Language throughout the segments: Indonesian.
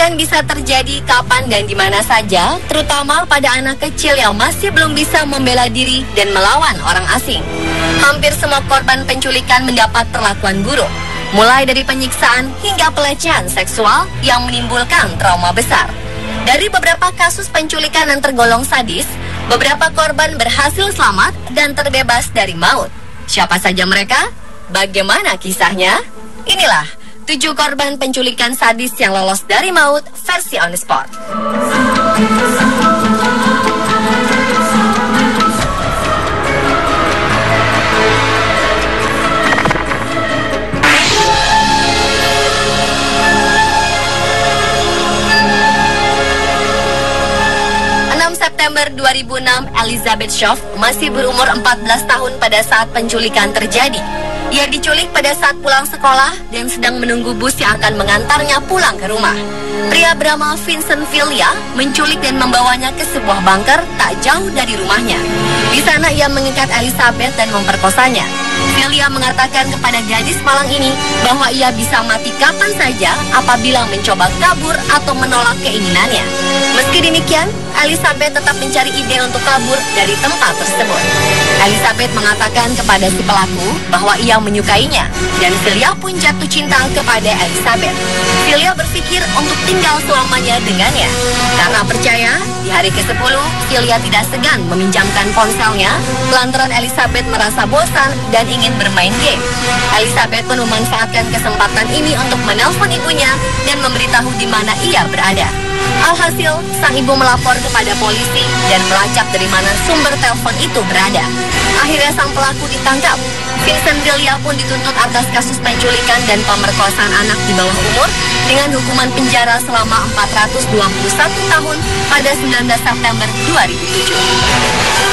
Penculikan bisa terjadi kapan dan di mana saja, terutama pada anak kecil yang masih belum bisa membela diri dan melawan orang asing. Hampir semua korban penculikan mendapat perlakuan buruk, mulai dari penyiksaan hingga pelecehan seksual yang menimbulkan trauma besar. Dari beberapa kasus penculikan yang tergolong sadis, beberapa korban berhasil selamat dan terbebas dari maut. Siapa saja mereka? Bagaimana kisahnya? Inilah 7 korban penculikan sadis yang lolos dari maut versi on the spot. September 2006, Elizabeth Shove masih berumur 14 tahun pada saat penculikan terjadi. Ia diculik pada saat pulang sekolah dan sedang menunggu bus yang akan mengantarnya pulang ke rumah. Pria bernama Vincent Villia menculik dan membawanya ke sebuah bunker tak jauh dari rumahnya. Di sana ia mengikat Elizabeth dan memperkosanya. Villia mengatakan kepada gadis malang ini bahwa ia bisa mati kapan saja apabila mencoba kabur atau menolak keinginannya. Meski demikian, Elizabeth tetap mencari ide untuk kabur dari tempat tersebut. Elizabeth mengatakan kepada si pelaku bahwa ia menyukainya, dan Villia pun jatuh cinta kepada Elizabeth. Villia berpikir untuk tinggal selamanya dengannya. Karena percaya, di hari ke-10, Villia tidak segan meminjamkan ponselnya lantaran Elizabeth merasa bosan dan ingin bermain game. Elizabeth pun memanfaatkan kesempatan ini untuk menelpon ibunya dan memberitahu di mana ia berada. Alhasil, sang ibu melapor kepada polisi dan melacak dari mana sumber telepon itu berada. Akhirnya sang pelaku ditangkap. Vincent Villia pun dituntut atas kasus penculikan dan pemerkosaan anak di bawah umur dengan hukuman penjara selama 421 tahun pada 19 September 2007.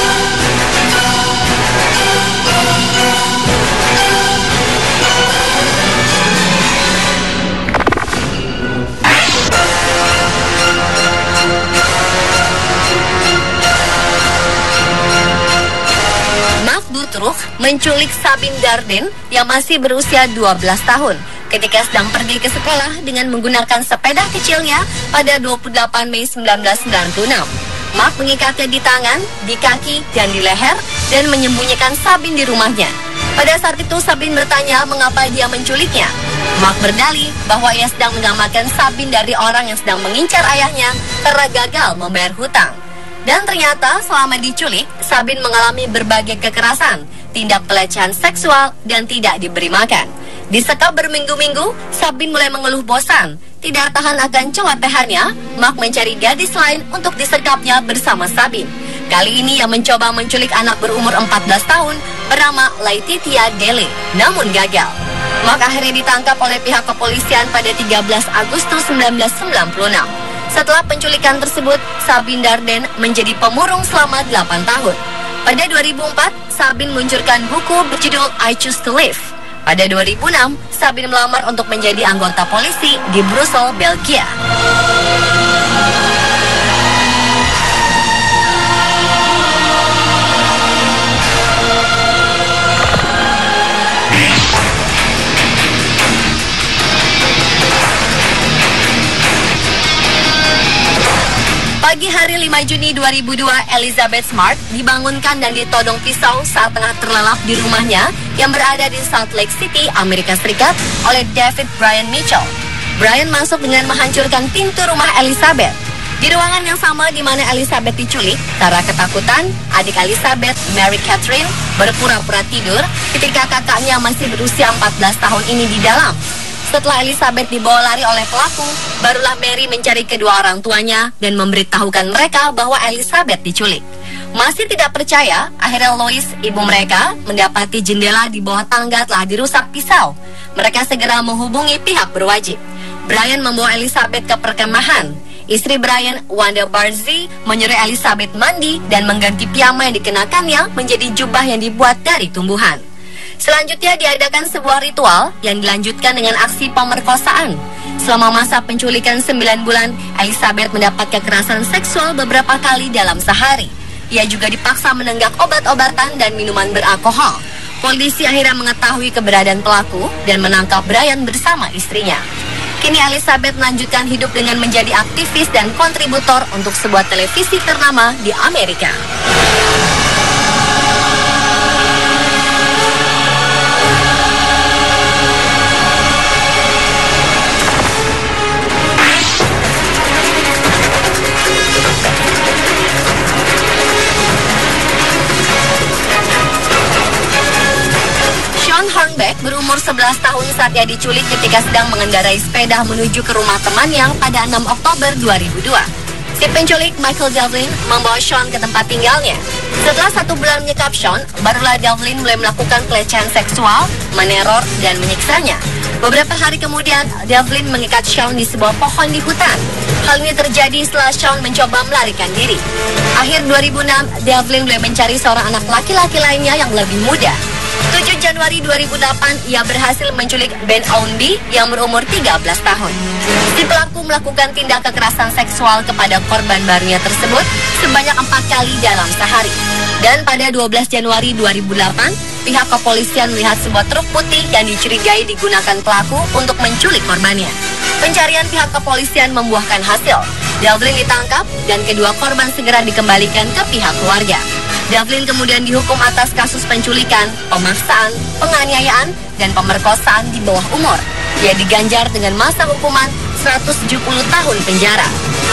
Truk menculik Sabine Darden yang masih berusia 12 tahun ketika sedang pergi ke sekolah dengan menggunakan sepeda kecilnya pada 28 Mei 1996. Mark mengikatnya di tangan, di kaki, dan di leher dan menyembunyikan Sabine di rumahnya. Pada saat itu Sabine bertanya mengapa dia menculiknya. Mark berdalih bahwa ia sedang menyelamatkan Sabine dari orang yang sedang mengincar ayahnya karena gagal membayar hutang. Dan ternyata selama diculik, Sabine mengalami berbagai kekerasan, tindak pelecehan seksual, dan tidak diberi makan. Disekap berminggu-minggu, Sabine mulai mengeluh bosan. Tidak tahan akan celotehannya, Mark mencari gadis lain untuk disekapnya bersama Sabine. Kali ini ia mencoba menculik anak berumur 14 tahun bernama Laetitia Dele, namun gagal. Mark akhirnya ditangkap oleh pihak kepolisian pada 13 Agustus 1996. Setelah penculikan tersebut, Sabine Darden menjadi pemurung selama 8 tahun. Pada 2004, Sabine meluncurkan buku berjudul I Choose to Live. Pada 2006, Sabine melamar untuk menjadi anggota polisi di Brussels, Belgia. Pagi hari 5 Juni 2002, Elizabeth Smart dibangunkan dan ditodong pisau saat tengah terlelap di rumahnya yang berada di Salt Lake City, Amerika Serikat oleh David Brian Mitchell. Brian masuk dengan menghancurkan pintu rumah Elizabeth. Di ruangan yang sama di mana Elizabeth diculik, karena ketakutan, adik Elizabeth, Mary Catherine, berpura-pura tidur ketika kakaknya masih berusia 14 tahun ini di dalam. Setelah Elizabeth dibawa lari oleh pelaku, barulah Mary mencari kedua orang tuanya dan memberitahukan mereka bahwa Elizabeth diculik. Masih tidak percaya, akhirnya Lois, ibu mereka, mendapati jendela di bawah tangga telah dirusak pisau. Mereka segera menghubungi pihak berwajib. Brian membawa Elizabeth ke perkemahan. Istri Brian, Wanda Barzee, menyuruh Elizabeth mandi dan mengganti piyama yang dikenakannya menjadi jubah yang dibuat dari tumbuhan. Selanjutnya diadakan sebuah ritual yang dilanjutkan dengan aksi pemerkosaan. Selama masa penculikan 9 bulan, Elizabeth mendapat kekerasan seksual beberapa kali dalam sehari. Ia juga dipaksa menenggak obat-obatan dan minuman beralkohol. Polisi akhirnya mengetahui keberadaan pelaku dan menangkap Brian bersama istrinya. Kini Elizabeth melanjutkan hidup dengan menjadi aktivis dan kontributor untuk sebuah televisi ternama di Amerika. Hornbeck berumur 11 tahun saat ia diculik ketika sedang mengendarai sepeda menuju ke rumah temannya pada 6 Oktober 2002. Si penculik Michael Devlin membawa Sean ke tempat tinggalnya. Setelah 1 bulan menyekap Sean, barulah Devlin mulai melakukan pelecehan seksual, meneror, dan menyiksanya. Beberapa hari kemudian, Devlin mengikat Sean di sebuah pohon di hutan. Hal ini terjadi setelah Sean mencoba melarikan diri. Akhir 2006, Devlin mulai mencari seorang anak laki-laki lainnya yang lebih muda. 7 Januari 2008, ia berhasil menculik Ben Ownby yang berumur 13 tahun. Si pelaku melakukan tindak kekerasan seksual kepada korban barunya tersebut sebanyak 4 kali dalam sehari. Dan pada 12 Januari 2008, pihak kepolisian melihat sebuah truk putih yang dicurigai digunakan pelaku untuk menculik korbannya. Pencarian pihak kepolisian membuahkan hasil. Devlin ditangkap dan kedua korban segera dikembalikan ke pihak keluarga. Devlin kemudian dihukum atas kasus penculikan, pemaksaan, penganiayaan, dan pemerkosaan di bawah umur. Ia diganjar dengan masa hukuman 170 tahun penjara.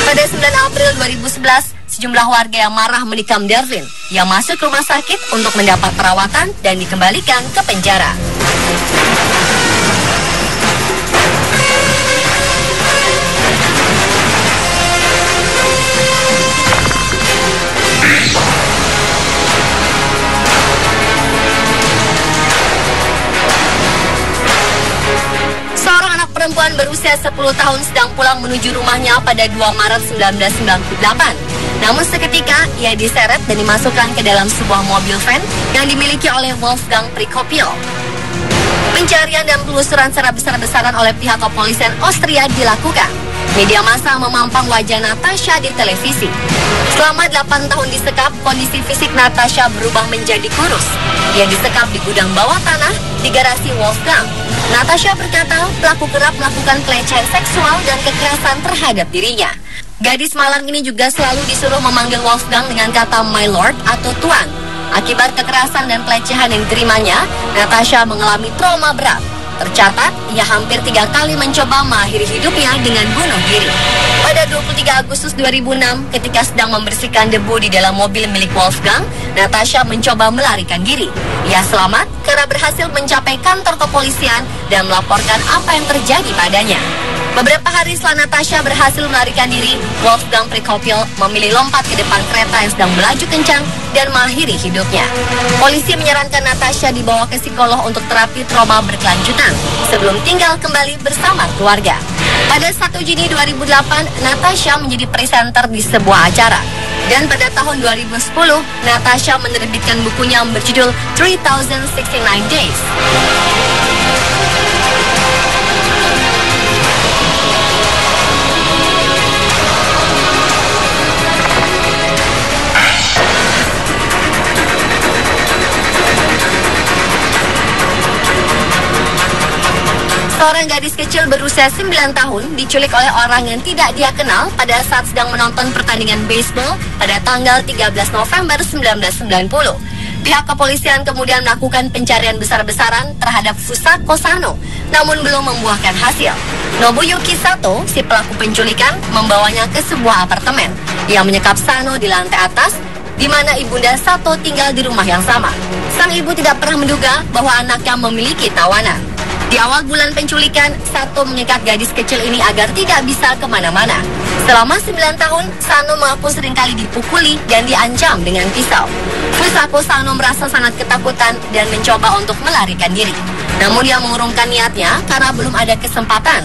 Pada 9 April 2011, sejumlah warga yang marah menikam Devlin. Ia masuk rumah sakit untuk mendapat perawatan dan dikembalikan ke penjara. Perempuan berusia 10 tahun sedang pulang menuju rumahnya pada 2 Maret 1998. Namun seketika ia diseret dan dimasukkan ke dalam sebuah mobil van yang dimiliki oleh Wolfgang Prokopiev. Pencarian dan penelusuran secara besar-besaran oleh pihak kepolisian Austria dilakukan. Media massa memampang wajah Natasha di televisi. Selama 8 tahun disekap, kondisi fisik Natasha berubah menjadi kurus. Ia disekap di gudang bawah tanah di garasi Wolfgang. Natasha berkata pelaku kerap melakukan pelecehan seksual dan kekerasan terhadap dirinya. Gadis malang ini juga selalu disuruh memanggil Wolfgang dengan kata my lord atau tuan. Akibat kekerasan dan pelecehan yang diterimanya, Natasha mengalami trauma berat. Tercatat, ia hampir 3 kali mencoba mengakhiri hidupnya dengan bunuh diri. Pada 23 Agustus 2006, ketika sedang membersihkan debu di dalam mobil milik Wolfgang, Natasha mencoba melarikan diri. Ia selamat karena berhasil mencapai kantor kepolisian dan melaporkan apa yang terjadi padanya. Beberapa hari setelah Natasha berhasil melarikan diri, Wolfgang Prokopiev memilih lompat ke depan kereta yang sedang melaju kencang dan mengakhiri hidupnya. Polisi menyarankan Natasha dibawa ke psikolog untuk terapi trauma berkelanjutan sebelum tinggal kembali bersama keluarga. Pada 1 Juni 2008, Natasha menjadi presenter di sebuah acara. Dan pada tahun 2010, Natasha menerbitkan bukunya yang berjudul 3069 Days. Seorang gadis kecil berusia 9 tahun diculik oleh orang yang tidak dia kenal pada saat sedang menonton pertandingan baseball pada tanggal 13 November 1990. Pihak kepolisian kemudian melakukan pencarian besar-besaran terhadap Fusako Sano, namun belum membuahkan hasil. Nobuyuki Sato, si pelaku penculikan, membawanya ke sebuah apartemen yang menyekap Sano di lantai atas, di mana ibunda Sato tinggal di rumah yang sama. Sang ibu tidak pernah menduga bahwa anaknya memiliki tawanan. Di awal bulan penculikan, Sato mengikat gadis kecil ini agar tidak bisa kemana-mana. Selama 9 tahun, Sano mengaku seringkali dipukuli dan diancam dengan pisau. Fusako Sano merasa sangat ketakutan dan mencoba untuk melarikan diri. Namun dia mengurungkan niatnya karena belum ada kesempatan.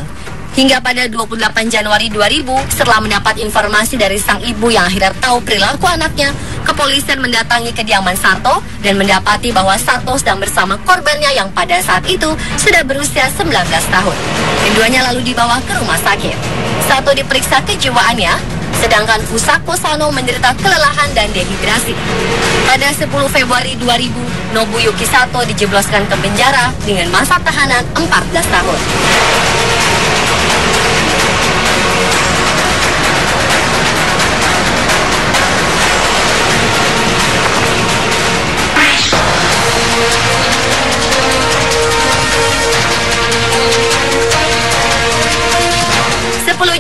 Hingga pada 28 Januari 2000, setelah mendapat informasi dari sang ibu yang akhirnya tahu perilaku anaknya, kepolisian mendatangi kediaman Sato dan mendapati bahwa Sato sedang bersama korbannya yang pada saat itu sudah berusia 19 tahun. Keduanya lalu dibawa ke rumah sakit. Sato diperiksa kejiwaannya, sedangkan Fusako Sano menderita kelelahan dan dehidrasi. Pada 10 Februari 2000, Nobuyuki Sato dijebloskan ke penjara dengan masa tahanan 14 tahun.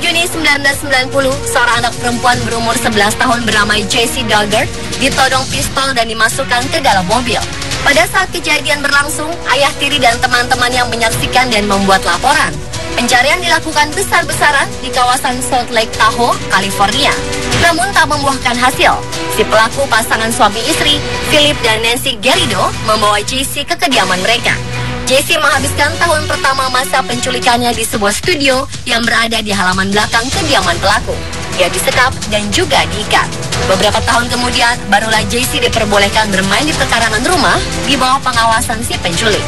Juni 1990, seorang anak perempuan berumur 11 tahun bernama Jessie Duggar ditodong pistol dan dimasukkan ke dalam mobil. Pada saat kejadian berlangsung, ayah tiri dan teman-teman yang menyaksikan dan membuat laporan. Pencarian dilakukan besar-besaran di kawasan Salt Lake Tahoe, California. Namun tak membuahkan hasil. Si pelaku pasangan suami istri, Philip dan Nancy Garrido, membawa Jessie ke kediaman mereka. Jessie menghabiskan tahun pertama masa penculikannya di sebuah studio yang berada di halaman belakang kediaman pelaku. Dia disekap dan juga diikat. Beberapa tahun kemudian, barulah Jessie diperbolehkan bermain di pekarangan rumah di bawah pengawasan si penculik.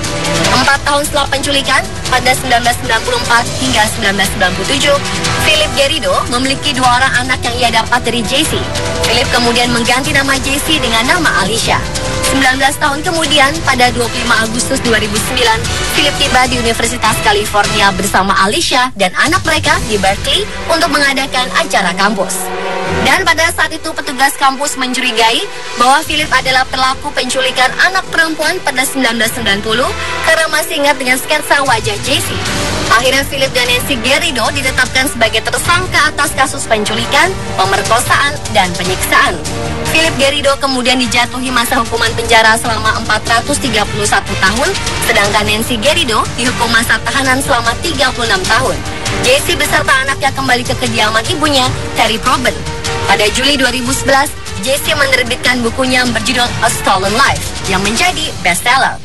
4 tahun setelah penculikan, pada 1994 hingga 1997, Philip Garrido memiliki 2 orang anak yang ia dapat dari Jessie. Philip kemudian mengganti nama Jessie dengan nama Alicia. 19 tahun kemudian, pada 25 Agustus 2009, Philip tiba di Universitas California bersama Alicia dan anak mereka di Berkeley untuk mengadakan acara kampus. Dan pada saat itu petugas kampus mencurigai bahwa Philip adalah pelaku penculikan anak perempuan pada 1990 karena masih ingat dengan sketsa wajah Jessie. Akhirnya Philip dan Nancy Garrido ditetapkan sebagai tersangka atas kasus penculikan, pemerkosaan, dan penyiksaan. Philip Garrido kemudian dijatuhi masa hukuman penjara selama 431 tahun, sedangkan Nancy Garrido dihukum masa tahanan selama 36 tahun. Jessie beserta anaknya kembali ke kediaman ibunya, Terry Proben. Pada Juli 2011, Jessie menerbitkan bukunya berjudul A Stolen Life yang menjadi bestseller.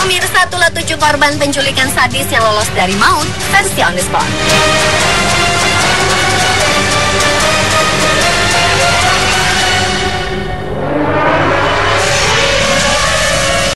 Pemirsa, itulah 7 korban penculikan sadis yang lolos dari maut versi On The Spot.